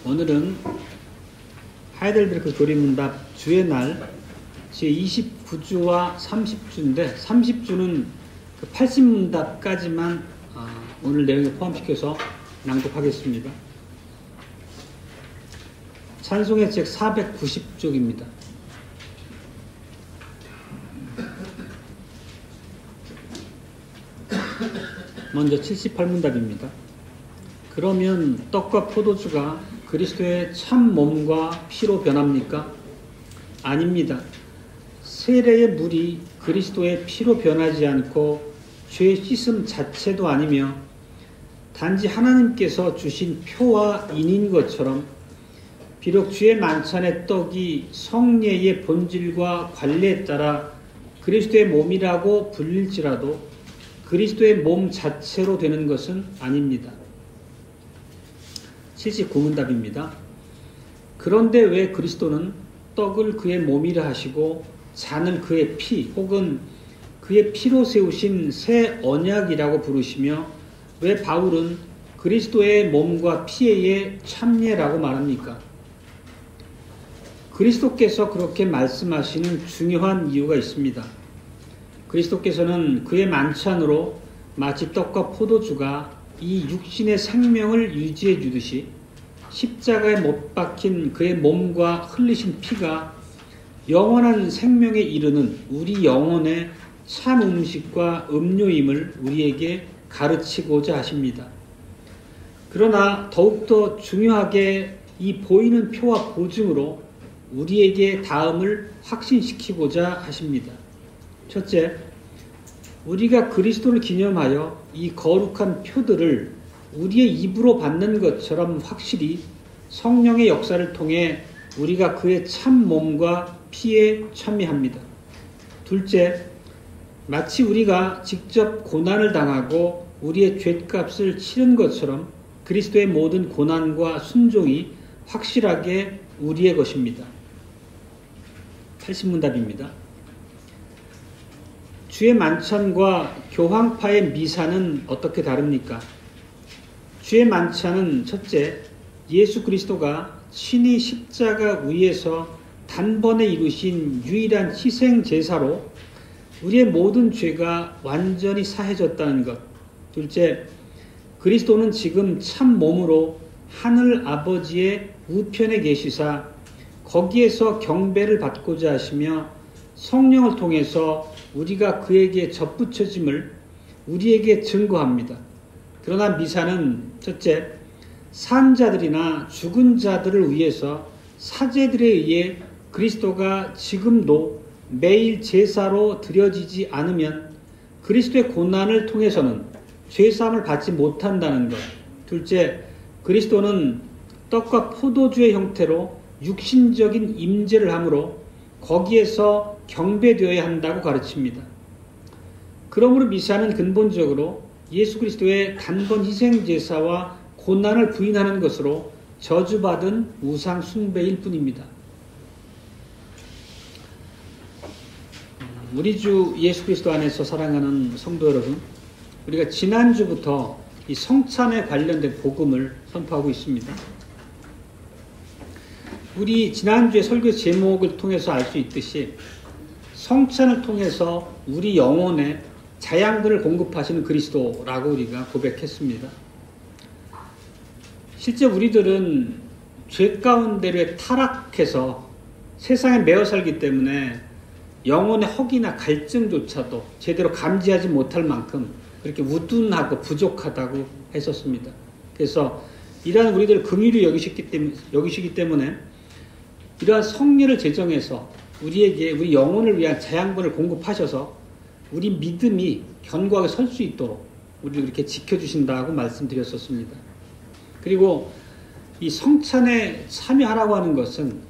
오늘은 하이델베르크 교리문답 주의 날 제29주와 30주인데 30주는 그 80문답까지만 오늘 내용에 포함시켜서 낭독하겠습니다. 찬송의 책 490쪽입니다. 먼저 78문답입니다. 그러면 떡과 포도주가 그리스도의 참 몸과 피로 변합니까? 아닙니다. 세례의 물이 그리스도의 피로 변하지 않고 죄 씻음 자체도 아니며 단지 하나님께서 주신 표와 인인 것처럼 비록 주의 만찬의 떡이 성례의 본질과 관례에 따라 그리스도의 몸이라고 불릴지라도 그리스도의 몸 자체로 되는 것은 아닙니다. 79문답입니다. 그런데 왜 그리스도는 떡을 그의 몸이라 하시고 잔을 그의 피 혹은 그의 피로 세우신 새 언약이라고 부르시며 왜 바울은 그리스도의 몸과 피의 참례라고 말합니까? 그리스도께서 그렇게 말씀하시는 중요한 이유가 있습니다. 그리스도께서는 그의 만찬으로 마치 떡과 포도주가 이 육신의 생명을 유지해 주듯이 십자가에 못 박힌 그의 몸과 흘리신 피가 영원한 생명에 이르는 우리 영혼의 참 음식과 음료임을 우리에게 가르치고자 하십니다. 그러나 더욱더 중요하게 이 보이는 표와 보증으로 우리에게 다음을 확신시키고자 하십니다. 첫째, 우리가 그리스도를 기념하여 이 거룩한 표들을 우리의 입으로 받는 것처럼 확실히 성령의 역사를 통해 우리가 그의 참 몸과 피에 참여합니다. 둘째, 마치 우리가 직접 고난을 당하고 우리의 죗값을 치른 것처럼 그리스도의 모든 고난과 순종이 확실하게 우리의 것입니다. 80문답입니다. 주의 만찬과 교황파의 미사는 어떻게 다릅니까? 주의 만찬은 첫째, 예수 그리스도가 친히 십자가 위에서 단번에 이루신 유일한 희생 제사로 우리의 모든 죄가 완전히 사해졌다는 것. 둘째, 그리스도는 지금 참 몸으로 하늘 아버지의 우편에 계시사 거기에서 경배를 받고자 하시며 성령을 통해서 우리가 그에게 접붙여짐을 우리에게 증거합니다. 그러나 미사는 첫째, 산 자들이나 죽은 자들을 위해서 사제들에 의해 그리스도가 지금도 매일 제사로 드려지지 않으면 그리스도의 고난을 통해서는 죄사함을 받지 못한다는 것. 둘째, 그리스도는 떡과 포도주의 형태로 육신적인 임재를 하므로 거기에서 경배되어야 한다고 가르칩니다. 그러므로 미사는 근본적으로 예수 그리스도의 단번 희생제사와 고난을 부인하는 것으로 저주받은 우상 숭배일 뿐입니다. 우리 주 예수 그리스도 안에서 사랑하는 성도 여러분, 우리가 지난주부터 이 성찬에 관련된 복음을 선포하고 있습니다. 우리 지난주에 설교 제목을 통해서 알 수 있듯이 성찬을 통해서 우리 영혼에 자양분을 공급하시는 그리스도라고 우리가 고백했습니다. 실제 우리들은 죄 가운데로 타락해서 세상에 매여 살기 때문에 영혼의 허기나 갈증조차도 제대로 감지하지 못할 만큼 그렇게 우둔하고 부족하다고 했었습니다. 그래서 이러한 우리들을 긍휼히 여기시기 때문에 이러한 성례를 제정해서 우리에게 우리 영혼을 위한 자양분을 공급하셔서 우리 믿음이 견고하게 설 수 있도록 우리를 이렇게 지켜주신다고 말씀드렸었습니다. 그리고 이 성찬에 참여하라고 하는 것은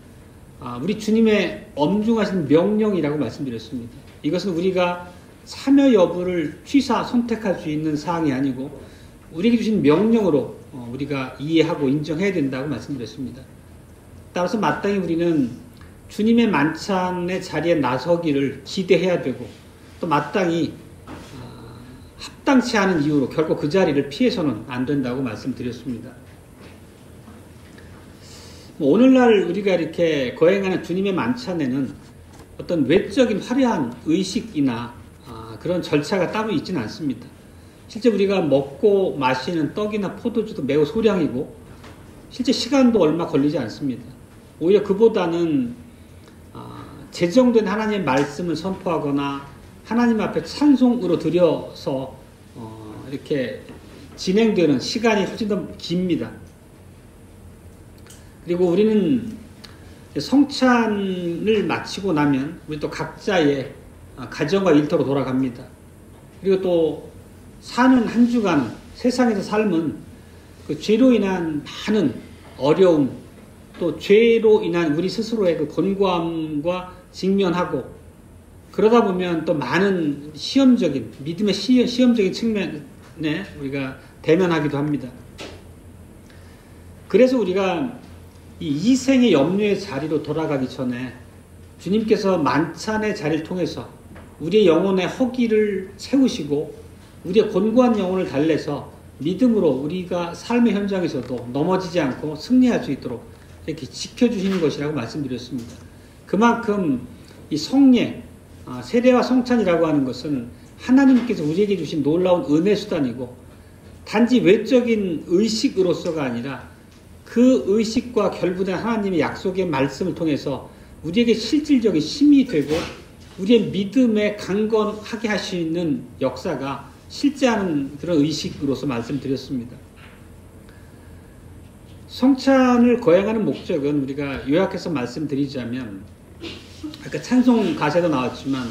우리 주님의 엄중하신 명령이라고 말씀드렸습니다. 이것은 우리가 참여 여부를 선택할 수 있는 사항이 아니고 우리에게 주신 명령으로 우리가 이해하고 인정해야 된다고 말씀드렸습니다. 따라서 마땅히 우리는 주님의 만찬의 자리에 나서기를 기대해야 되고 또 마땅히 합당치 않은 이유로 결국 그 자리를 피해서는 안 된다고 말씀드렸습니다. 오늘날 우리가 이렇게 거행하는 주님의 만찬에는 어떤 외적인 화려한 의식이나 그런 절차가 따로 있지는 않습니다. 실제 우리가 먹고 마시는 떡이나 포도주도 매우 소량이고 실제 시간도 얼마 걸리지 않습니다. 오히려 그보다는 제정된 하나님의 말씀을 선포하거나 하나님 앞에 찬송으로 드려서 이렇게 진행되는 시간이 훨씬 더 깁니다. 그리고 우리는 성찬을 마치고 나면 우리 또 각자의 가정과 일터로 돌아갑니다. 그리고 또 사는 한 주간 세상에서 삶은 그 죄로 인한 많은 어려움, 또 죄로 인한 우리 스스로의 그 곤고함과 직면하고, 그러다 보면 또 많은 시험적인, 믿음의 시험적인 측면에 우리가 대면하기도 합니다. 그래서 우리가 이 이생의 염려의 자리로 돌아가기 전에 주님께서 만찬의 자리를 통해서 우리의 영혼의 허기를 채우시고 우리의 곤고한 영혼을 달래서 믿음으로 우리가 삶의 현장에서도 넘어지지 않고 승리할 수 있도록 이렇게 지켜주시는 것이라고 말씀드렸습니다. 그만큼 이 성례, 세례와 성찬이라고 하는 것은 하나님께서 우리에게 주신 놀라운 은혜 수단이고, 단지 외적인 의식으로서가 아니라 그 의식과 결부된 하나님의 약속의 말씀을 통해서 우리에게 실질적인 힘이 되고 우리의 믿음에 강건하게 하시는 역사가 실제하는 그런 의식으로서 말씀드렸습니다. 성찬을 거행하는 목적은 우리가 요약해서 말씀드리자면, 아까 찬송 가사에도 나왔지만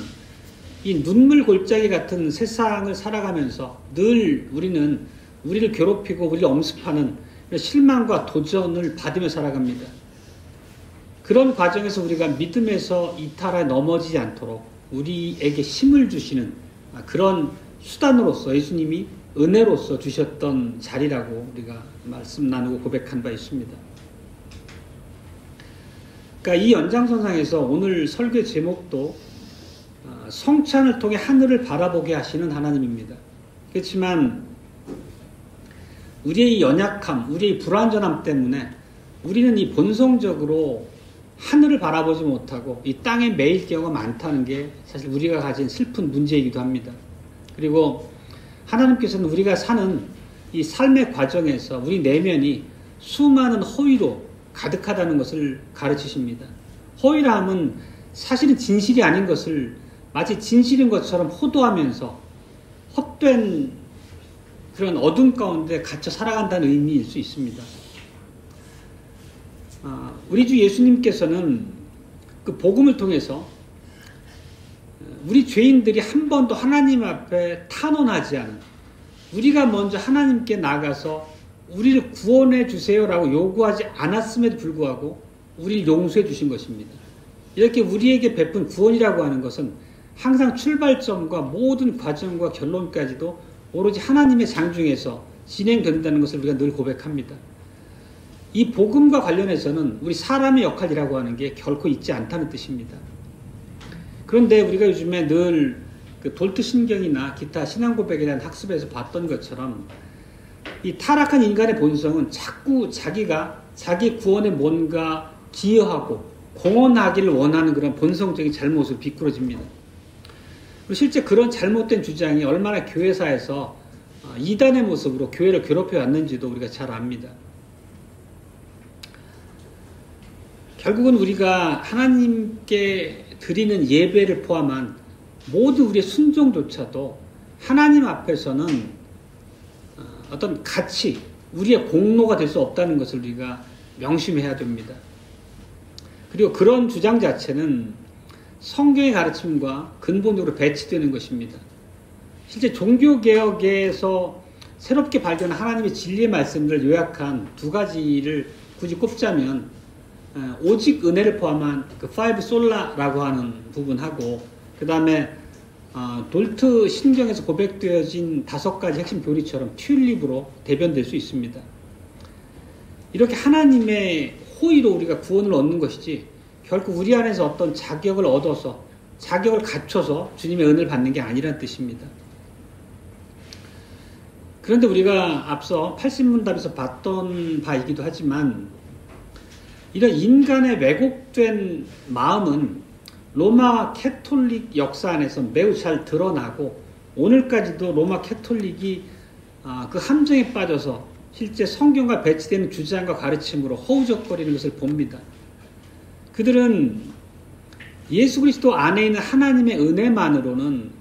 이 눈물 골짜기 같은 세상을 살아가면서 늘 우리는 우리를 괴롭히고 우리를 엄습하는 실망과 도전을 받으며 살아갑니다. 그런 과정에서 우리가 믿음에서 이탈하여 넘어지지 않도록 우리에게 힘을 주시는 그런 수단으로서 예수님이 은혜로서 주셨던 자리라고 우리가 말씀 나누고 고백한 바 있습니다. 그러니까 이 연장선상에서 오늘 설교 제목도 성찬을 통해 하늘을 바라보게 하시는 하나님입니다. 그렇지만 우리의 연약함, 우리의 불완전함 때문에 우리는 이 본성적으로 하늘을 바라보지 못하고 이 땅에 매일 경우가 많다는 게 사실 우리가 가진 슬픈 문제이기도 합니다. 그리고 하나님께서는 우리가 사는 이 삶의 과정에서 우리 내면이 수많은 허위로 가득하다는 것을 가르치십니다. 허위라 함은 사실은 진실이 아닌 것을 마치 진실인 것처럼 호도하면서 헛된 그런 어둠 가운데 갇혀 살아간다는 의미일 수 있습니다. 우리 주 예수님께서는 그 복음을 통해서 우리 죄인들이 한 번도 하나님 앞에 탄원하지 않은, 우리가 먼저 하나님께 나가서 우리를 구원해 주세요라고 요구하지 않았음에도 불구하고 우리를 용서해 주신 것입니다. 이렇게 우리에게 베푼 구원이라고 하는 것은 항상 출발점과 모든 과정과 결론까지도 오로지 하나님의 장중에서 진행된다는 것을 우리가 늘 고백합니다. 이 복음과 관련해서는 우리 사람의 역할이라고 하는 게 결코 있지 않다는 뜻입니다. 그런데 우리가 요즘에 늘 그 돌트신경이나 기타 신앙 고백에 대한 학습에서 봤던 것처럼 이 타락한 인간의 본성은 자꾸 자기가 자기 구원에 뭔가 기여하고 공헌하기를 원하는 그런 본성적인 잘못을 비꾸어집니다. 그리고 실제 그런 잘못된 주장이 얼마나 교회사에서 이단의 모습으로 교회를 괴롭혀 왔는지도 우리가 잘 압니다. 결국은 우리가 하나님께 드리는 예배를 포함한 모든 우리의 순종조차도 하나님 앞에서는 어떤 가치, 우리의 공로가 될 수 없다는 것을 우리가 명심해야 됩니다. 그리고 그런 주장 자체는 성경의 가르침과 근본적으로 배치되는 것입니다. 실제 종교개혁에서 새롭게 발견한 하나님의 진리의 말씀들을 요약한 두 가지를 굳이 꼽자면 오직 은혜를 포함한 그 파이브 솔라라고 하는 부분하고, 그 다음에 돌트 신경에서 고백되어진 5가지 핵심 교리처럼 튤립으로 대변될 수 있습니다. 이렇게 하나님의 호의로 우리가 구원을 얻는 것이지 결국 우리 안에서 어떤 자격을 얻어서 자격을 갖춰서 주님의 은혜를 받는 게 아니란 뜻입니다. 그런데 우리가 앞서 80문답에서 봤던 바이기도 하지만 이런 인간의 왜곡된 마음은 로마 캐톨릭 역사 안에서 매우 잘 드러나고 오늘까지도 로마 캐톨릭이 그 함정에 빠져서 실제 성경과 배치되는 주장과 가르침으로 허우적거리는 것을 봅니다. 그들은 예수 그리스도 안에 있는 하나님의 은혜만으로는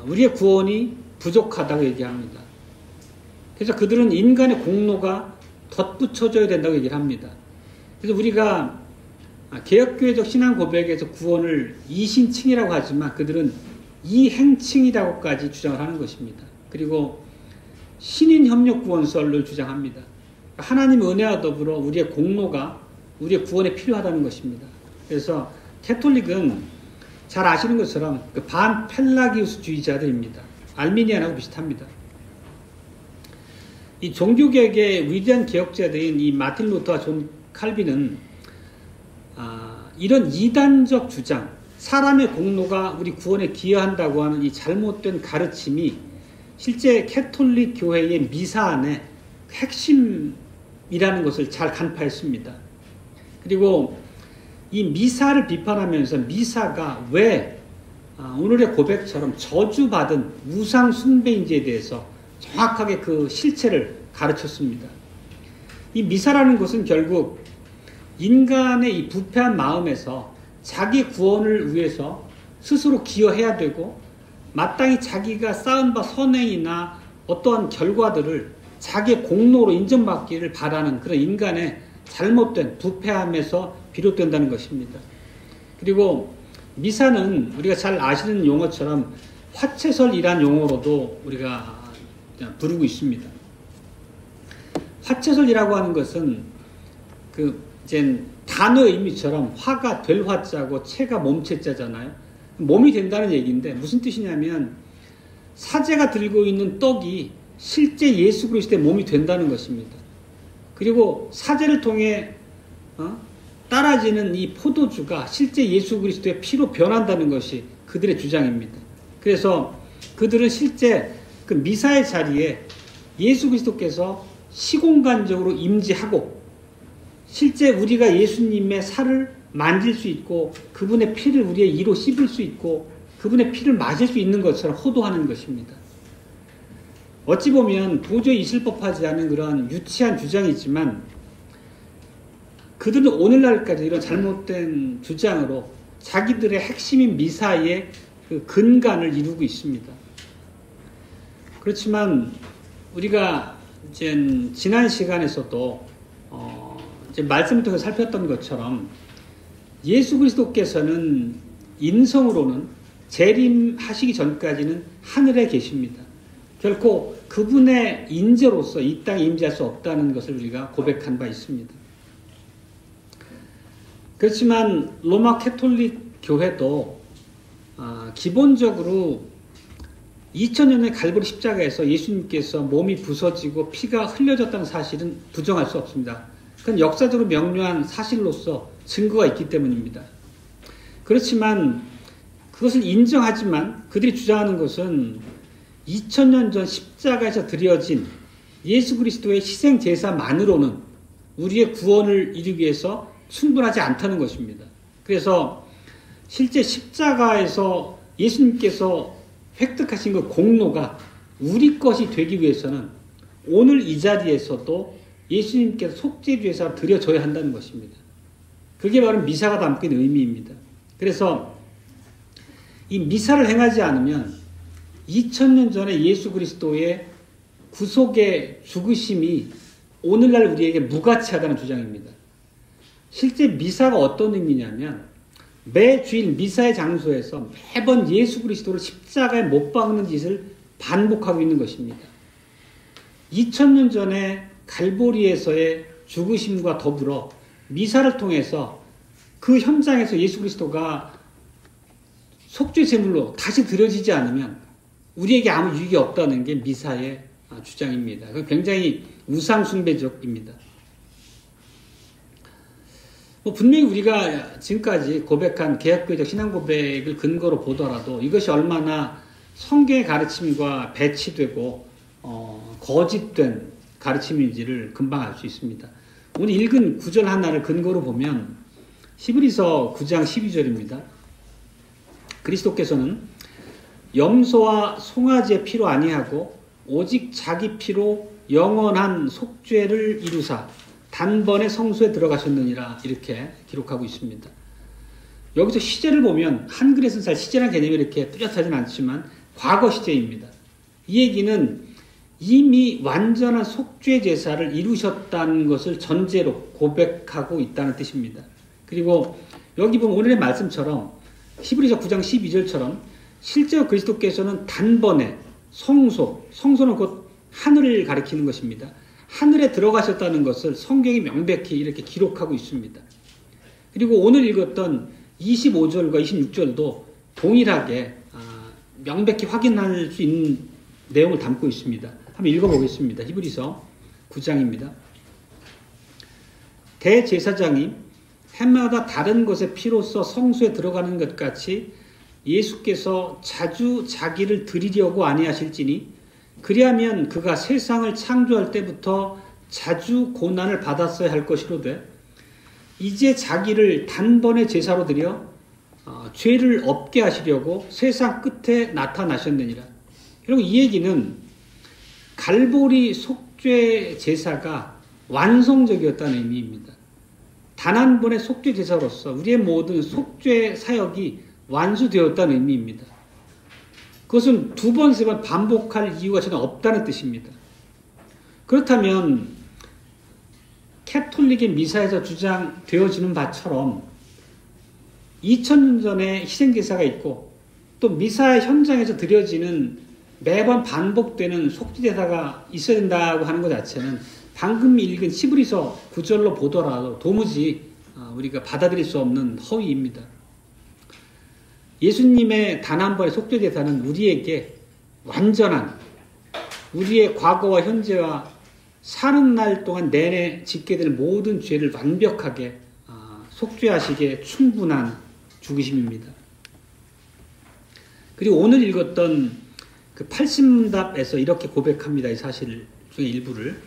우리의 구원이 부족하다고 얘기합니다. 그래서 그들은 인간의 공로가 덧붙여져야 된다고 얘기를 합니다. 그래서 우리가 개혁교회적 신앙 고백에서 구원을 이신칭이라고 하지만 그들은 이행칭이라고까지 주장을 하는 것입니다. 그리고 신인협력구원설을 주장합니다. 하나님의 은혜와 더불어 우리의 공로가 우리의 구원에 필요하다는 것입니다. 그래서 캐톨릭은 잘 아시는 것처럼 그 반펠라기우스주의자들입니다. 알미니안하고 비슷합니다. 이 종교개혁의 위대한 개혁자들인 이 마틴 루터와 존 칼빈은 이런 이단적 주장, 사람의 공로가 우리 구원에 기여한다고 하는 이 잘못된 가르침이 실제 캐톨릭 교회의 미사 안에 핵심이라는 것을 잘 간파했습니다. 그리고 이 미사를 비판하면서 미사가 왜 오늘의 고백처럼 저주받은 우상 숭배인지에 대해서 정확하게 그 실체를 가르쳤습니다. 이 미사라는 것은 결국 인간의 이 부패한 마음에서 자기 구원을 위해서 스스로 기여해야 되고 마땅히 자기가 쌓은 바 선행이나 어떠한 결과들을 자기의 공로로 인정받기를 바라는 그런 인간의 잘못된 부패함에서 비롯된다는 것입니다. 그리고 미사는 우리가 잘 아시는 용어처럼 화채설이란 용어로도 우리가 부르고 있습니다. 화채설이라고 하는 것은 이제 단어의 의미처럼 화가 될 화자고 채가 몸체자잖아요. 몸이 된다는 얘기인데 무슨 뜻이냐면 사제가 들고 있는 떡이 실제 예수 그리스도의 몸이 된다는 것입니다. 그리고 사제를 통해 따라지는 이 포도주가 실제 예수 그리스도의 피로 변한다는 것이 그들의 주장입니다. 그래서 그들은 실제 그 미사의 자리에 예수 그리스도께서 시공간적으로 임재하고 실제 우리가 예수님의 살을 만질 수 있고 그분의 피를 우리의 이로 씹을 수 있고 그분의 피를 맞을 수 있는 것처럼 호도하는 것입니다. 어찌 보면 도저히 있을 법하지 않은 그런 유치한 주장이지만 그들은 오늘날까지 이런 잘못된 주장으로 자기들의 핵심인 미사의 그 근간을 이루고 있습니다. 그렇지만 우리가 이제 지난 시간에서도 이제 말씀을 통해서 살폈던 것처럼 예수 그리스도께서는 인성으로는 재림하시기 전까지는 하늘에 계십니다. 결코 그분의 인재로서 이 땅에 임재할 수 없다는 것을 우리가 고백한 바 있습니다. 그렇지만 로마 캐톨릭 교회도 기본적으로 2000년의 갈보리 십자가에서 예수님께서 몸이 부서지고 피가 흘려졌다는 사실은 부정할 수 없습니다. 그건 역사적으로 명료한 사실로서 증거가 있기 때문입니다. 그렇지만 그것을 인정하지만 그들이 주장하는 것은 2000년 전 십자가에서 드려진 예수 그리스도의 희생 제사만으로는 우리의 구원을 이루기 위해서 충분하지 않다는 것입니다. 그래서 실제 십자가에서 예수님께서 획득하신 그 공로가 우리 것이 되기 위해서는 오늘 이 자리에서도 예수님께서 속죄제사 드려져야 한다는 것입니다. 그게 바로 미사가 담고 있는 의미입니다. 그래서 이 미사를 행하지 않으면 2000년 전에 예수 그리스도의 구속의 죽으심이 오늘날 우리에게 무가치하다는 주장입니다. 실제 미사가 어떤 의미냐면 매 주일 미사의 장소에서 매번 예수 그리스도를 십자가에 못 박는 짓을 반복하고 있는 것입니다. 2000년 전에 갈보리에서의 죽으심과 더불어 미사를 통해서 그 현장에서 예수 그리스도가 속죄 제물로 다시 드려지지 않으면 우리에게 아무 유익이 없다는 게 미사의 주장입니다. 굉장히 우상숭배적입니다. 분명히 우리가 지금까지 고백한 개혁교회적 신앙 고백을 근거로 보더라도 이것이 얼마나 성경의 가르침과 배치되고 거짓된 가르침인지를 금방 알 수 있습니다. 오늘 읽은 구절 하나를 근거로 보면 히브리서 9장 12절입니다. 그리스도께서는 염소와 송아지의 피로 아니하고 오직 자기 피로 영원한 속죄를 이루사 단번에 성소에 들어가셨느니라, 이렇게 기록하고 있습니다. 여기서 시제를 보면 한글에서는 잘 시제라는 개념이 이렇게 뚜렷하진 않지만 과거 시제입니다. 이 얘기는 이미 완전한 속죄 제사를 이루셨다는 것을 전제로 고백하고 있다는 뜻입니다. 그리고 여기 보면 오늘의 말씀처럼 히브리서 9장 12절처럼 실제로 그리스도께서는 단번에 성소는 곧 하늘을 가리키는 것입니다. 하늘에 들어가셨다는 것을 성경이 명백히 이렇게 기록하고 있습니다. 그리고 오늘 읽었던 25절과 26절도 동일하게 명백히 확인할 수 있는 내용을 담고 있습니다. 한번 읽어보겠습니다. 히브리서 9장입니다. 대제사장이 해마다 다른 것의 피로써 성소에 들어가는 것 같이 예수께서 자주 자기를 드리려고 아니하실지니 그리하면 그가 세상을 창조할 때부터 자주 고난을 받았어야 할 것이로되 이제 자기를 단번에 제사로 드려 죄를 없게 하시려고 세상 끝에 나타나셨느니라. 그리고 이 얘기는 갈보리 속죄 제사가 완성적이었다는 의미입니다. 단 한 번의 속죄 제사로서 우리의 모든 속죄 사역이 완수되었다는 의미입니다. 그것은 두 번, 세 번 반복할 이유가 전혀 없다는 뜻입니다. 그렇다면 캐톨릭의 미사에서 주장되어지는 바처럼 2000년 전에 희생제사가 있고 또 미사 현장에서 드려지는 매번 반복되는 속죄제사가 있어야 된다고 하는 것 자체는 방금 읽은 히브리서 9절로 보더라도 도무지 우리가 받아들일 수 없는 허위입니다. 예수님의 단 한 번의 속죄제사는 우리에게 완전한 우리의 과거와 현재와 사는 날 동안 내내 짓게 될 모든 죄를 완벽하게 속죄하시기에 충분한 죽으심입니다. 그리고 오늘 읽었던 그 80문답에서 이렇게 고백합니다. 이 사실 중에 일부를.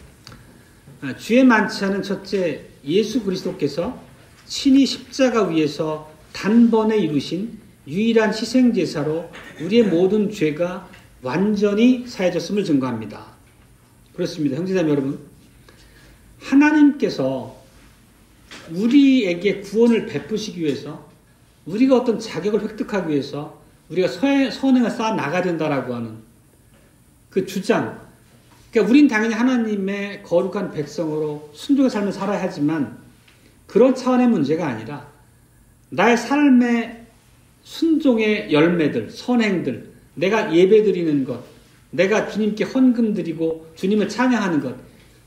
죄 많지 않은 첫째 예수 그리스도께서 친히 십자가 위에서 단번에 이루신 유일한 희생제사로 우리의 모든 죄가 완전히 사해졌음을 증거합니다. 그렇습니다. 형제자매 여러분, 하나님께서 우리에게 구원을 베푸시기 위해서 우리가 어떤 자격을 획득하기 위해서 우리가 선행을 쌓아 나가야 된다라고 하는 그 주장, 그러니까 우린 당연히 하나님의 거룩한 백성으로 순종의 삶을 살아야 하지만 그런 차원의 문제가 아니라 나의 삶의 순종의 열매들, 선행들, 내가 예배드리는 것, 내가 주님께 헌금 드리고 주님을 찬양하는 것,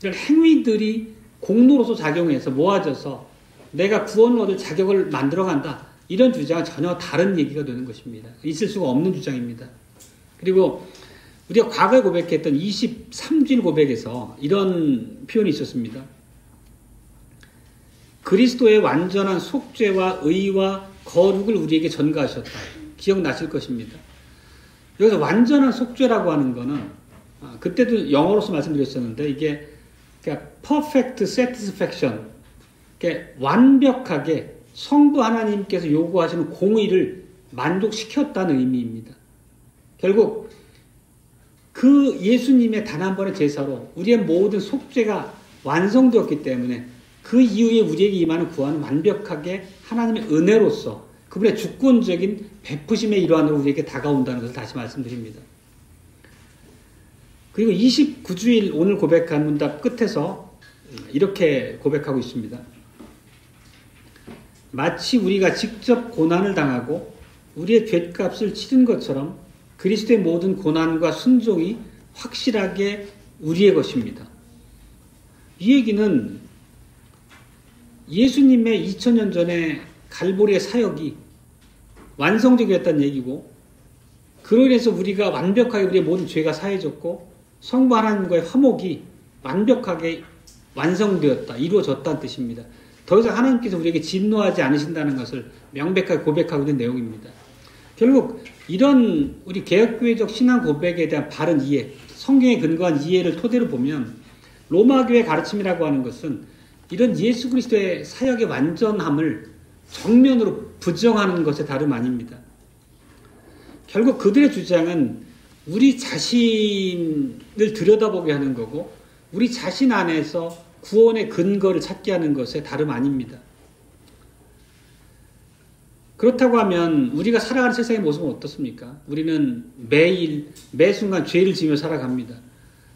이런 행위들이 공로로서 작용해서 모아져서 내가 구원을 얻을 자격을 만들어간다. 이런 주장은 전혀 다른 얘기가 되는 것입니다. 있을 수가 없는 주장입니다. 그리고 우리가 과거에 고백했던 23주일 고백에서 이런 표현이 있었습니다. 그리스도의 완전한 속죄와 의와 거룩을 우리에게 전가하셨다. 기억나실 것입니다. 여기서 완전한 속죄라고 하는 거는 그때도 영어로서 말씀드렸었는데 이게 그러니까 perfect satisfaction, 그러니까 완벽하게 성부 하나님께서 요구하시는 공의를 만족시켰다는 의미입니다. 결국 그 예수님의 단 한 번의 제사로 우리의 모든 속죄가 완성되었기 때문에 그 이후에 우리에게 임하는 구원은 완벽하게 하나님의 은혜로서 그분의 주권적인 베푸심의 일환으로 우리에게 다가온다는 것을 다시 말씀드립니다. 그리고 29주일 오늘 고백한 문답 끝에서 이렇게 고백하고 있습니다. 마치 우리가 직접 고난을 당하고 우리의 죗값을 치른 것처럼 그리스도의 모든 고난과 순종이 확실하게 우리의 것입니다. 이 얘기는 예수님의 2000년 전에 갈보리의 사역이 완성적이었다는 얘기고 그로 인해서 우리가 완벽하게 우리의 모든 죄가 사해졌고 성부 하나님과의 화목이 완벽하게 완성되었다, 이루어졌다는 뜻입니다. 더 이상 하나님께서 우리에게 진노하지 않으신다는 것을 명백하게 고백하고 있는 내용입니다. 결국 이런 우리 개혁교회적 신앙 고백에 대한 바른 이해, 성경에 근거한 이해를 토대로 보면 로마교회 가르침이라고 하는 것은 이런 예수 그리스도의 사역의 완전함을 정면으로 부정하는 것에 다름 아닙니다. 결국 그들의 주장은 우리 자신을 들여다보게 하는 거고 우리 자신 안에서 구원의 근거를 찾게 하는 것에 다름 아닙니다. 그렇다고 하면 우리가 살아가는 세상의 모습은 어떻습니까? 우리는 매일 매 순간 죄를 지으며 살아갑니다.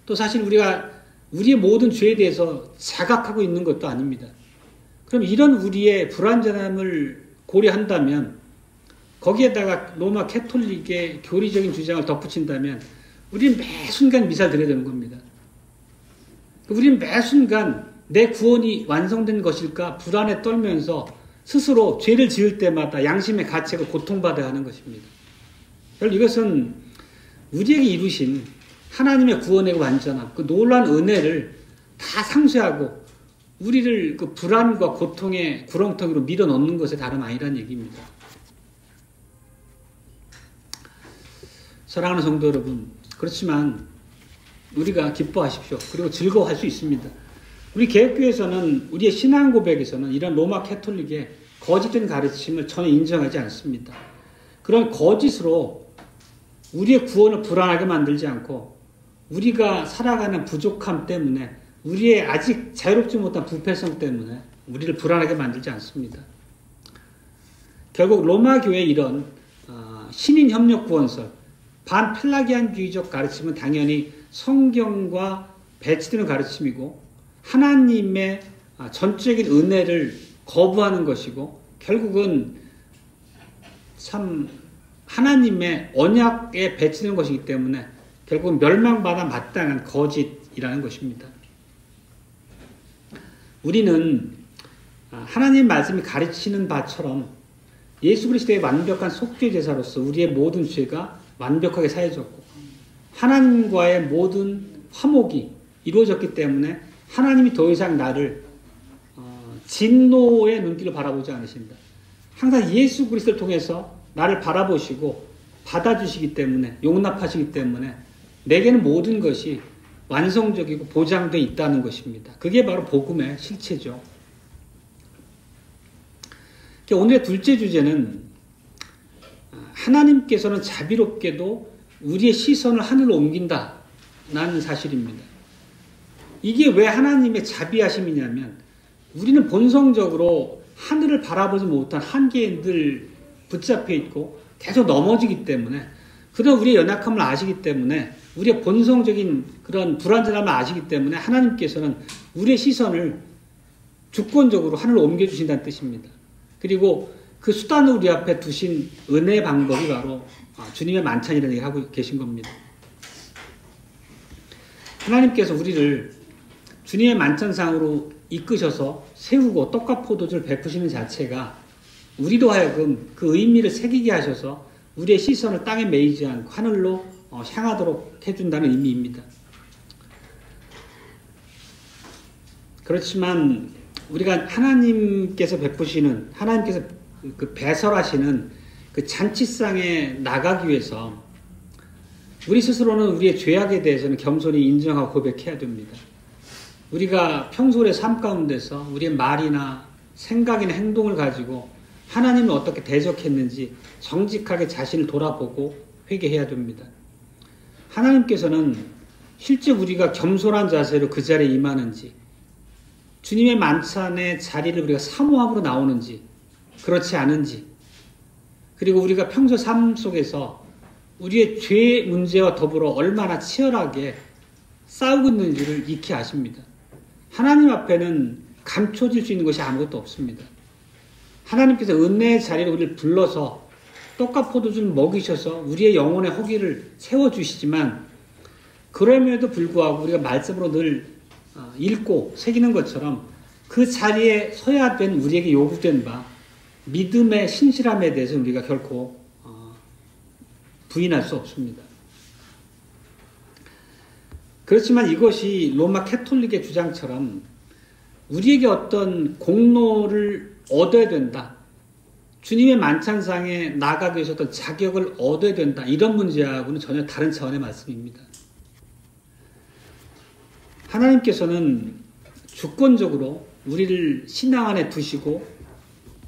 또 사실 우리가 우리의 모든 죄에 대해서 자각하고 있는 것도 아닙니다. 그럼 이런 우리의 불완전함을 고려한다면 거기에다가 로마 캐톨릭의 교리적인 주장을 덧붙인다면 우리는 매 순간 미사를 드려야 되는 겁니다. 우리는 매 순간 내 구원이 완성된 것일까 불안에 떨면서 스스로 죄를 지을 때마다 양심의 가책을 고통받아야 하는 것입니다. 이것은 우리에게 이루신 하나님의 구원의 완전함, 그 놀라운 은혜를 다 상쇄하고 우리를 그 불안과 고통의 구렁텅이로 밀어넣는 것에 다름 아니라는 얘기입니다. 사랑하는 성도 여러분, 그렇지만 우리가 기뻐하십시오. 그리고 즐거워할 수 있습니다. 우리 개혁교회에서는 우리의 신앙 고백에서는 이런 로마 캐톨릭의 거짓된 가르침을 전혀 인정하지 않습니다. 그런 거짓으로 우리의 구원을 불안하게 만들지 않고 우리가 살아가는 부족함 때문에 우리의 아직 자유롭지 못한 부패성 때문에 우리를 불안하게 만들지 않습니다. 결국 로마 교회의 이런 신인 협력 구원설, 반펠라기안주의적 가르침은 당연히 성경과 배치되는 가르침이고 하나님의 전적인 은혜를 거부하는 것이고 결국은 참 하나님의 언약에 배치되는 것이기 때문에 결국은 멸망받아 마땅한 거짓이라는 것입니다. 우리는 하나님 말씀이 가르치는 바처럼 예수 그리스도의 완벽한 속죄 제사로서 우리의 모든 죄가 완벽하게 사해졌고 하나님과의 모든 화목이 이루어졌기 때문에 하나님이 더 이상 나를 진노의 눈길로 바라보지 않으신다. 항상 예수 그리스도를 통해서 나를 바라보시고 받아주시기 때문에 용납하시기 때문에 내게는 모든 것이 완성적이고 보장되어 있다는 것입니다. 그게 바로 복음의 실체죠. 오늘의 둘째 주제는 하나님께서는 자비롭게도 우리의 시선을 하늘로 옮긴다는 사실입니다. 이게 왜 하나님의 자비하심이냐면 우리는 본성적으로 하늘을 바라보지 못한 한계에 늘 붙잡혀 있고 계속 넘어지기 때문에 그런 우리의 연약함을 아시기 때문에 우리의 본성적인 그런 불완전함을 아시기 때문에 하나님께서는 우리의 시선을 주권적으로 하늘로 옮겨주신다는 뜻입니다. 그리고 그 수단을 우리 앞에 두신 은혜의 방법이 바로 주님의 만찬이라는 얘기를 하고 계신 겁니다. 하나님께서 우리를 주님의 만찬상으로 이끄셔서 세우고 떡과 포도주를 베푸시는 자체가 우리로 하여금 그 의미를 새기게 하셔서 우리의 시선을 땅에 매이지 않고 하늘로 향하도록 해준다는 의미입니다. 그렇지만 우리가 하나님께서 베푸시는 하나님께서 그 배설하시는 그 잔치상에 나가기 위해서 우리 스스로는 우리의 죄악에 대해서는 겸손히 인정하고 고백해야 됩니다. 우리가 평소의 삶 가운데서 우리의 말이나 생각이나 행동을 가지고 하나님을 어떻게 대적했는지 정직하게 자신을 돌아보고 회개해야 됩니다. 하나님께서는 실제 우리가 겸손한 자세로 그 자리에 임하는지 주님의 만찬의 자리를 우리가 사모함으로 나오는지 그렇지 않은지 그리고 우리가 평소 삶 속에서 우리의 죄 문제와 더불어 얼마나 치열하게 싸우고 있는지를 익히 아십니다. 하나님 앞에는 감춰질 수 있는 것이 아무것도 없습니다. 하나님께서 은혜의 자리로 우리를 불러서 떡과 포도주를 먹이셔서 우리의 영혼의 허기를 채워주시지만 그럼에도 불구하고 우리가 말씀으로 늘 읽고 새기는 것처럼 그 자리에 서야 된 우리에게 요구된 바 믿음의 신실함에 대해서 우리가 결코 부인할 수 없습니다. 그렇지만 이것이 로마 캐톨릭의 주장처럼 우리에게 어떤 공로를 얻어야 된다. 주님의 만찬상에 나가기 위해서 어떤 자격을 얻어야 된다. 이런 문제하고는 전혀 다른 차원의 말씀입니다. 하나님께서는 주권적으로 우리를 신앙 안에 두시고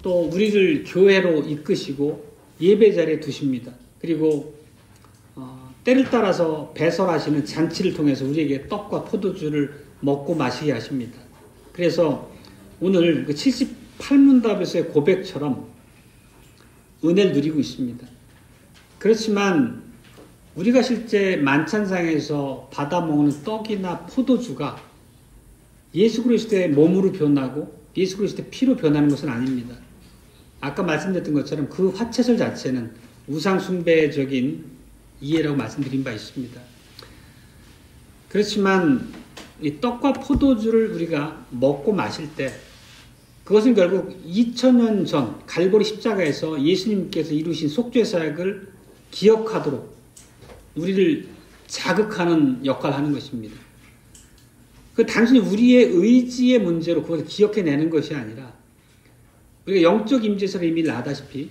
또 우리를 교회로 이끄시고 예배 자리에 두십니다. 그리고 때를 따라서 배설하시는 잔치를 통해서 우리에게 떡과 포도주를 먹고 마시게 하십니다. 그래서 오늘 그 78문답에서의 고백처럼 은혜를 누리고 있습니다. 그렇지만 우리가 실제 만찬상에서 받아먹는 떡이나 포도주가 예수 그리스도의 몸으로 변하고 예수 그리스도의 피로 변하는 것은 아닙니다. 아까 말씀드렸던 것처럼 그 화채설 자체는 우상숭배적인 이해라고 말씀드린 바 있습니다. 그렇지만 이 떡과 포도주를 우리가 먹고 마실 때 그것은 결국 2000년 전 갈보리 십자가에서 예수님께서 이루신 속죄 사역을 기억하도록 우리를 자극하는 역할을 하는 것입니다. 그 단순히 우리의 의지의 문제로 그것을 기억해내는 것이 아니라 우리가 영적 임재에서 이미 나다시피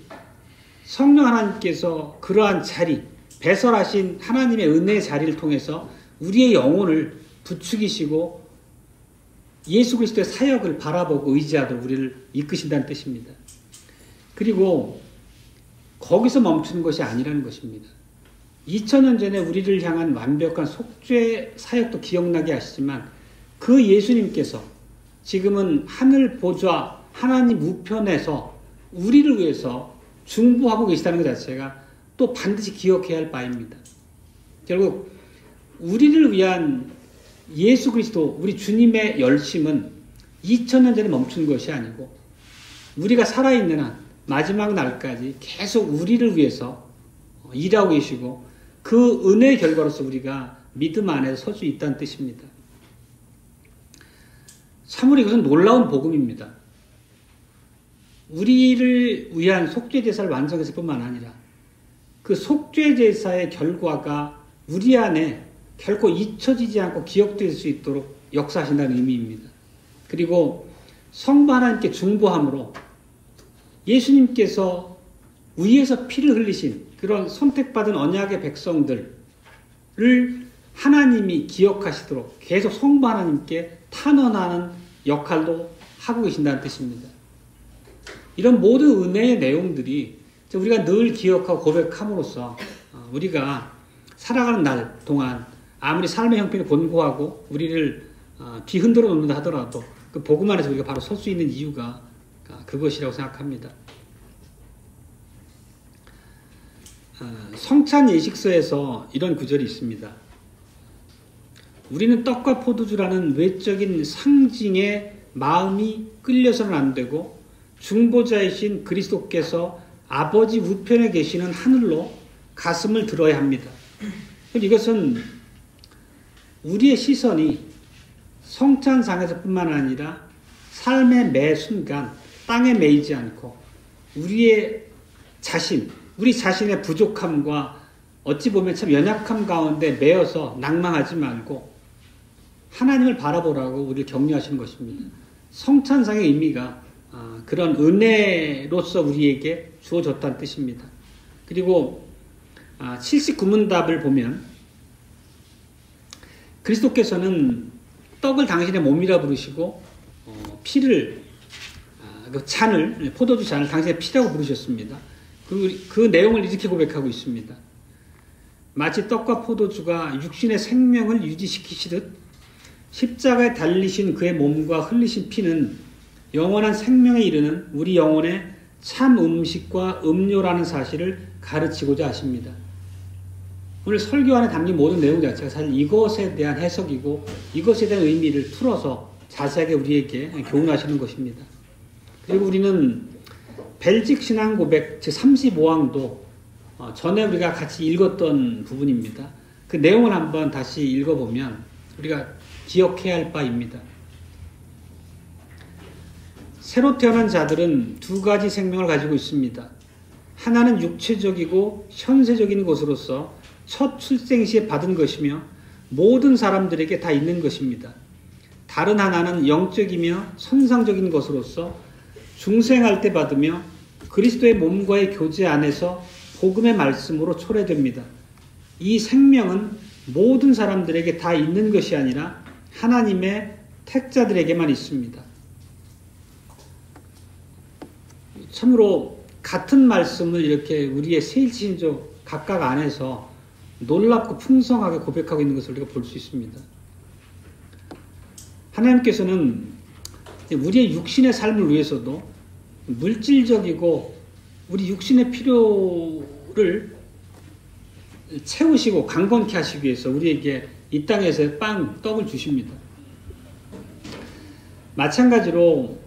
성령 하나님께서 그러한 자리, 배설하신 하나님의 은혜의 자리를 통해서 우리의 영혼을 부추기시고 예수 그리스도의 사역을 바라보고 의지하도록 우리를 이끄신다는 뜻입니다. 그리고 거기서 멈추는 것이 아니라는 것입니다. 2000년 전에 우리를 향한 완벽한 속죄 사역도 기억나게 하시지만 그 예수님께서 지금은 하늘 보좌 하나님 우편에서 우리를 위해서 중보하고 계시다는 것 자체가 또 반드시 기억해야 할 바입니다. 결국 우리를 위한 예수 그리스도 우리 주님의 열심은 2000년 전에 멈춘 것이 아니고 우리가 살아있는 한 마지막 날까지 계속 우리를 위해서 일하고 계시고 그 은혜의 결과로서 우리가 믿음 안에서 설 수 있다는 뜻입니다. 참으로 이것은 놀라운 복음입니다. 우리를 위한 속죄제사를 완성했을 뿐만 아니라 그 속죄제사의 결과가 우리 안에 결코 잊혀지지 않고 기억될 수 있도록 역사하신다는 의미입니다. 그리고 성부 하나님께 중보함으로 예수님께서 위에서 피를 흘리신 그런 선택받은 언약의 백성들을 하나님이 기억하시도록 계속 성부 하나님께 탄원하는 역할도 하고 계신다는 뜻입니다. 이런 모든 은혜의 내용들이 우리가 늘 기억하고 고백함으로써 우리가 살아가는 날 동안 아무리 삶의 형편이 곤고하고 우리를 뒤흔들어 놓는다 하더라도 그 복음 안에서 우리가 바로 설 수 있는 이유가 그것이라고 생각합니다. 성찬 예식서에서 이런 구절이 있습니다. 우리는 떡과 포도주라는 외적인 상징에 마음이 끌려서는 안 되고 중보자이신 그리스도께서 아버지 우편에 계시는 하늘로 가슴을 들어야 합니다. 이것은 우리의 시선이 성찬상에서뿐만 아니라 삶의 매 순간 땅에 매이지 않고 우리의 자신, 우리 자신의 부족함과 어찌 보면 참 연약함 가운데 매여서 낭망하지 말고 하나님을 바라보라고 우리를 격려하시는 것입니다. 성찬상의 의미가 그런 은혜로서 우리에게 주어졌다는 뜻입니다. 그리고 79문답을 보면 그리스도께서는 떡을 당신의 몸이라 부르시고 피를 그 잔을 포도주 잔을 당신의 피라고 부르셨습니다. 그 내용을 이렇게 고백하고 있습니다. 마치 떡과 포도주가 육신의 생명을 유지시키시듯 십자가에 달리신 그의 몸과 흘리신 피는 영원한 생명에 이르는 우리 영혼의 참 음식과 음료라는 사실을 가르치고자 하십니다. 오늘 설교 안에 담긴 모든 내용 자체가 사실 이것에 대한 해석이고 이것에 대한 의미를 풀어서 자세하게 우리에게 교훈하시는 것입니다. 그리고 우리는 벨직 신앙 고백 제35항도 전에 우리가 같이 읽었던 부분입니다. 그 내용을 한번 다시 읽어보면 우리가 기억해야 할 바입니다. 새로 태어난 자들은 두 가지 생명을 가지고 있습니다. 하나는 육체적이고 현세적인 것으로서 첫 출생 시에 받은 것이며 모든 사람들에게 다 있는 것입니다. 다른 하나는 영적이며 선상적인 것으로서 중생할 때 받으며 그리스도의 몸과의 교제 안에서 복음의 말씀으로 초래됩니다. 이 생명은 모든 사람들에게 다 있는 것이 아니라 하나님의 택자들에게만 있습니다. 참으로 같은 말씀을 이렇게 우리의 세일신조 각각 안에서 놀랍고 풍성하게 고백하고 있는 것을 우리가 볼 수 있습니다. 하나님께서는 우리의 육신의 삶을 위해서도 물질적이고 우리 육신의 필요를 채우시고 강건케 하시기 위해서 우리에게 이 땅에서 떡을 주십니다. 마찬가지로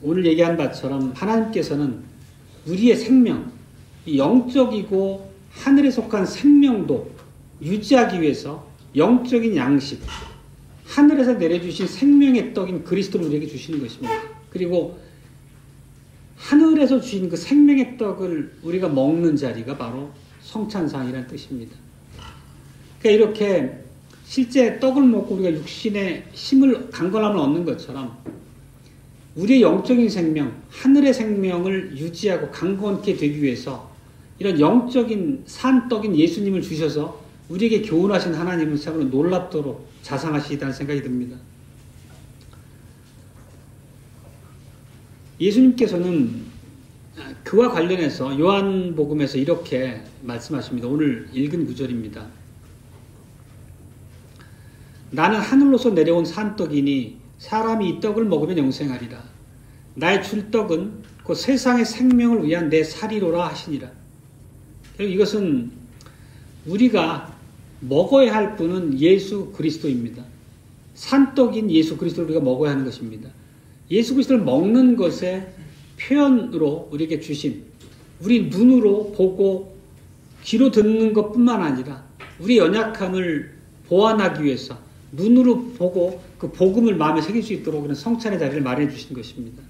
오늘 얘기한 바처럼 하나님께서는 우리의 생명, 영적이고 하늘에 속한 생명도 유지하기 위해서 영적인 양식, 하늘에서 내려주신 생명의 떡인 그리스도를 우리에게 주시는 것입니다. 그리고 하늘에서 주신 그 생명의 떡을 우리가 먹는 자리가 바로 성찬상이라는 뜻입니다. 그러니까 이렇게 실제 떡을 먹고 우리가 육신의 힘을, 강건함을 얻는 것처럼 우리의 영적인 생명, 하늘의 생명을 유지하고 강건케 되기 위해서 이런 영적인 산떡인 예수님을 주셔서 우리에게 교훈하신 하나님은 참으로 놀랍도록 자상하시다는 생각이 듭니다. 예수님께서는 그와 관련해서 요한복음에서 이렇게 말씀하십니다. 오늘 읽은 구절입니다. 나는 하늘로서 내려온 산떡이니 사람이 이 떡을 먹으면 영생하리라. 나의 줄 떡은 곧 세상의 생명을 위한 내 살이로라 하시니라. 이것은 우리가 먹어야 할 분은 예수 그리스도입니다. 산떡인 예수 그리스도를 우리가 먹어야 하는 것입니다. 예수 그리스도를 먹는 것의 표현으로 우리에게 주신, 우리 눈으로 보고 귀로 듣는 것뿐만 아니라 우리 연약함을 보완하기 위해서 눈으로 보고 그 복음을 마음에 새길 수 있도록 그런 성찬의 자리를 마련해 주신 것입니다.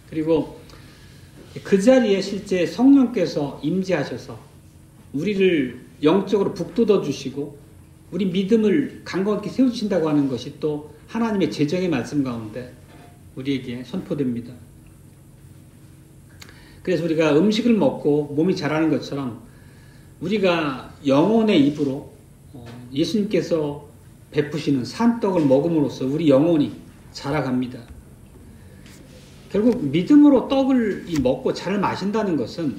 그리고 그 자리에 실제 성령께서 임재하셔서 우리를 영적으로 북돋워 주시고 우리 믿음을 강건하게 세워주신다고 하는 것이 또 하나님의 재정의 말씀 가운데 우리에게 선포됩니다. 그래서 우리가 음식을 먹고 몸이 자라는 것처럼 우리가 영혼의 입으로 예수님께서 베푸시는 산떡을 먹음으로써 우리 영혼이 자라갑니다. 결국 믿음으로 떡을 먹고 잔을 마신다는 것은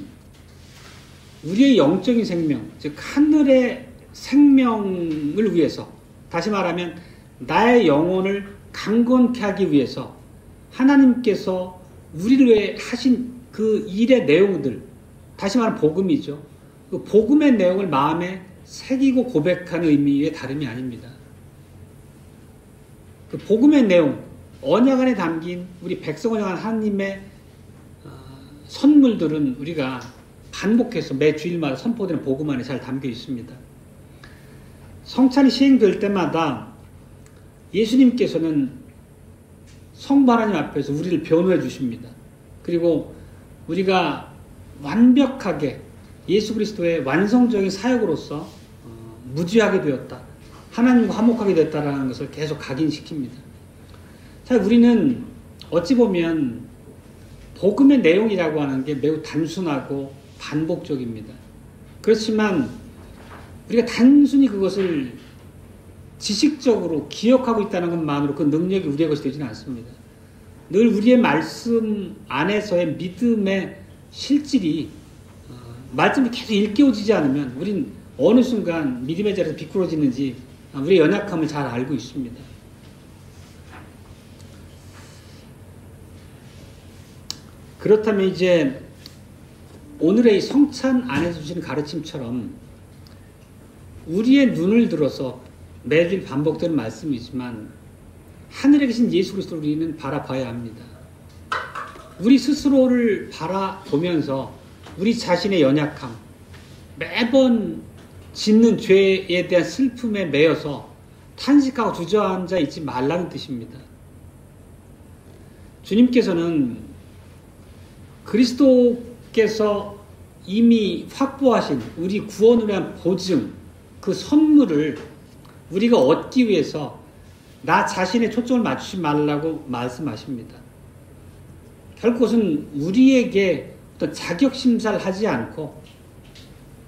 우리의 영적인 생명, 즉 하늘의 생명을 위해서, 다시 말하면 나의 영혼을 강건케 하기 위해서 하나님께서 우리를 위해 하신 그 일의 내용들, 다시 말하면 복음이죠. 그 복음의 내용을 마음에 새기고 고백하는 의미의 다름이 아닙니다. 그 복음의 내용, 언약 안에 담긴 우리 백성을 향한 하나님의 선물들은 우리가 반복해서 매 주일마다 선포되는 복음 안에 잘 담겨 있습니다. 성찬이 시행될 때마다 예수님께서는 성부 하나님 앞에서 우리를 변호해 주십니다. 그리고 우리가 완벽하게 예수 그리스도의 완성적인 사역으로서 무죄하게 되었다, 하나님과 화목하게 됐다라는 것을 계속 각인시킵니다. 사실 우리는 어찌 보면 복음의 내용이라고 하는 게 매우 단순하고 반복적입니다. 그렇지만 우리가 단순히 그것을 지식적으로 기억하고 있다는 것만으로 그 능력이 우리의 것이 되지는 않습니다. 늘 우리의 말씀 안에서의 믿음의 실질이 말씀이 계속 일깨워지지 않으면 우린 어느 순간 믿음의 자리에서 비꾸러지는지 우리의 연약함을 잘 알고 있습니다. 그렇다면 이제 오늘의 이 성찬 안에서 주시는 가르침처럼 우리의 눈을 들어서 매주일 반복되는 말씀이지만 하늘에 계신 예수 그리스도를 우리는 바라봐야 합니다. 우리 스스로를 바라보면서 우리 자신의 연약함, 매번 짓는 죄에 대한 슬픔에 매여서 탄식하고 주저앉아 있지 말라는 뜻입니다. 주님께서는 그리스도께서 이미 확보하신 우리 구원을 위한 보증, 그 선물을 우리가 얻기 위해서 나 자신의 초점을 맞추지 말라고 말씀하십니다. 결국 그것은 우리에게 어떤 자격 심사를 하지 않고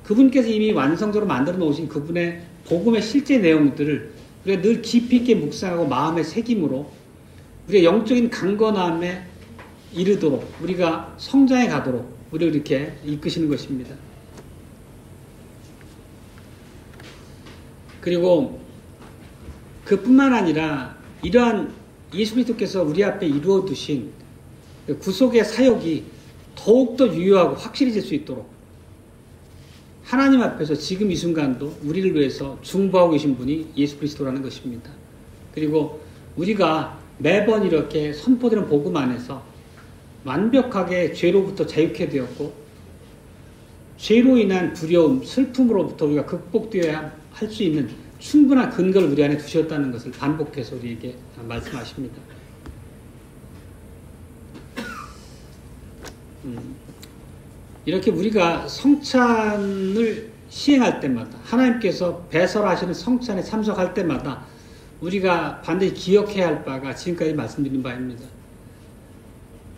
그분께서 이미 완성적으로 만들어 놓으신 그분의 복음의 실제 내용들을 우리가 늘 깊이 있게 묵상하고 마음의 새김으로 우리의 영적인 강건함에 이르도록 우리가 성장해 가도록 우리를 이렇게 이끄시는 것입니다. 그리고 그뿐만 아니라 이러한 예수 그리스도께서 우리 앞에 이루어 두신 구속의 사역이 더욱더 유효하고 확실해질 수 있도록 하나님 앞에서 지금 이 순간도 우리를 위해서 중보하고 계신 분이 예수 그리스도라는 것입니다. 그리고 우리가 매번 이렇게 선포되는 복음 안에서 완벽하게 죄로부터 자유케 되었고 죄로 인한 두려움, 슬픔으로부터 우리가 극복되어야 할 수 있는 충분한 근거를 우리 안에 두셨다는 것을 반복해서 우리에게 말씀하십니다. 이렇게 우리가 성찬을 시행할 때마다 하나님께서 배설하시는 성찬에 참석할 때마다 우리가 반드시 기억해야 할 바가 지금까지 말씀드린 바입니다.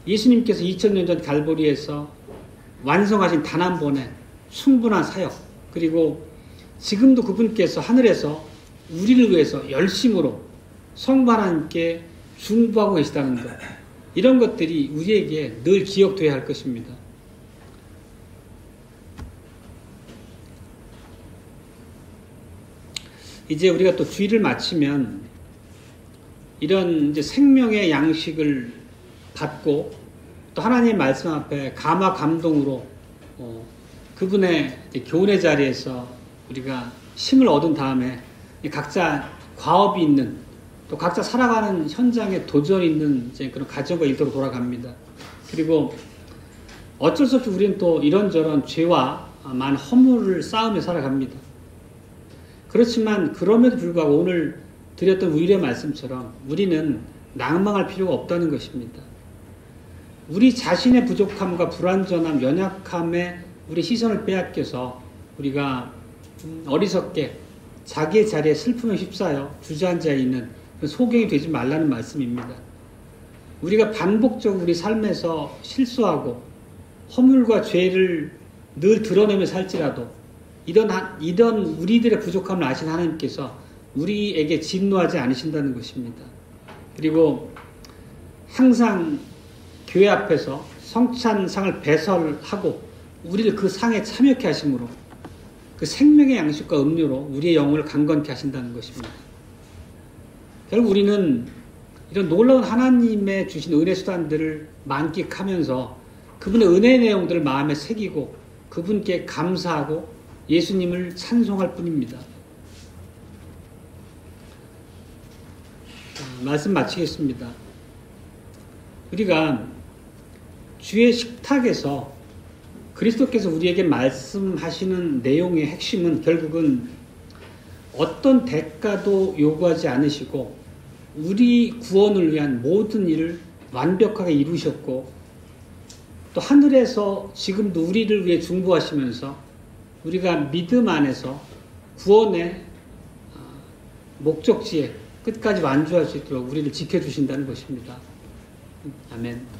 예수님께서 2000년 전 갈보리에서 완성하신 단 한 번의 충분한 사역, 그리고 지금도 그분께서 하늘에서 우리를 위해서 열심으로 성부 하나님께 중보하고 계시다는 것, 이런 것들이 우리에게 늘 기억되어야 할 것입니다. 이제 우리가 또 주일을 마치면 이런 이제 생명의 양식을 받고 또 하나님의 말씀 앞에 감화 감동으로 그분의 교훈의 자리에서 우리가 힘을 얻은 다음에 각자 과업이 있는 또 각자 살아가는 현장에 도전이 있는 이제 그런 가정과 일터로 돌아갑니다. 그리고 어쩔 수 없이 우리는 또 이런저런 죄와 많은 허물을 쌓으며 살아갑니다. 그렇지만 그럼에도 불구하고 오늘 드렸던 우리의 말씀처럼 우리는 낭망할 필요가 없다는 것입니다. 우리 자신의 부족함과 불완전함, 연약함에 우리 시선을 빼앗겨서 우리가 어리석게 자기의 자리에 슬픔에 휩싸여 주저앉아 있는 소경이 되지 말라는 말씀입니다. 우리가 반복적으로 우리 삶에서 실수하고 허물과 죄를 늘 드러내며 살지라도 이런 우리들의 부족함을 아신 하나님께서 우리에게 진노하지 않으신다는 것입니다. 그리고 항상 교회 앞에서 성찬상을 배설하고 우리를 그 상에 참여케 하심으로 그 생명의 양식과 음료로 우리의 영혼을 강건케 하신다는 것입니다. 결국 우리는 이런 놀라운 하나님의 주신 은혜 수단들을 만끽하면서 그분의 은혜의 내용들을 마음에 새기고 그분께 감사하고 예수님을 찬송할 뿐입니다. 말씀 마치겠습니다. 우리가 주의 식탁에서 그리스도께서 우리에게 말씀하시는 내용의 핵심은 결국은 어떤 대가도 요구하지 않으시고 우리 구원을 위한 모든 일을 완벽하게 이루셨고 또 하늘에서 지금도 우리를 위해 중보하시면서 우리가 믿음 안에서 구원의 목적지에 끝까지 완주할 수 있도록 우리를 지켜주신다는 것입니다. 아멘.